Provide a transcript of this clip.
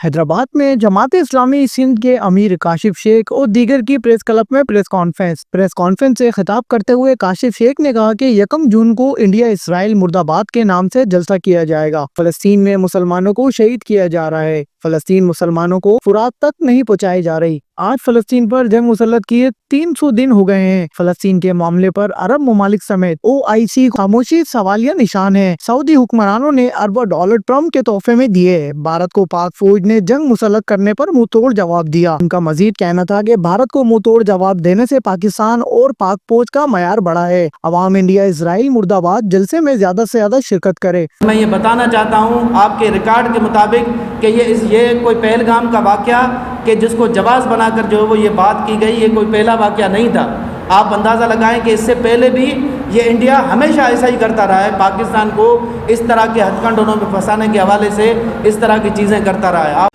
حیدرآباد میں جماعت اسلامی سندھ کے امیر کاشف شیخ اور دیگر کی پریس کلب میں پریس کانفرنس سے خطاب کرتے ہوئے کاشف شیخ نے کہا کہ 1 جون کو انڈیا اسرائیل مرد آباد کے نام سے جلسہ کیا جائے گا۔ فلسطین میں مسلمانوں کو شہید کیا جا رہا ہے۔ فلسطین مسلمانوں کو فرات تک نہیں پہنچائی جا رہی۔ آج فلسطین پر جنگ مسلط کیے 300 دن ہو گئے ہیں۔ فلسطین کے معاملے پر عرب ممالک سمیت OIC خاموشی سوالیہ نشان ہے۔ سعودی حکمرانوں نے اربوں ڈالر ٹرمپ کے تحفے میں دیے۔ بھارت کو پاک فوج نے جنگ مسلط کرنے پر منہ توڑ جواب دیا۔ ان کا مزید کہنا تھا کہ بھارت کو منہ توڑ جواب دینے سے پاکستان اور پاک فوج کا معیار بڑھا ہے۔ عوام انڈیا اسرائیل مرد آباد جلسے میں زیادہ سے زیادہ شرکت کرے۔ میں یہ بتانا چاہتا ہوں آپ کے ریکارڈ کے مطابق کہ یہ کوئی پہلگام کا واقعہ کہ جس کو جواز بنا کر جو وہ یہ بات کی گئی، یہ کوئی پہلا واقعہ نہیں تھا۔ آپ اندازہ لگائیں کہ اس سے پہلے بھی یہ انڈیا ہمیشہ ایسا ہی کرتا رہا ہے، پاکستان کو اس طرح کے ہتھ کنڈوں میں پھنسانے کے حوالے سے اس طرح کی چیزیں کرتا رہا ہے۔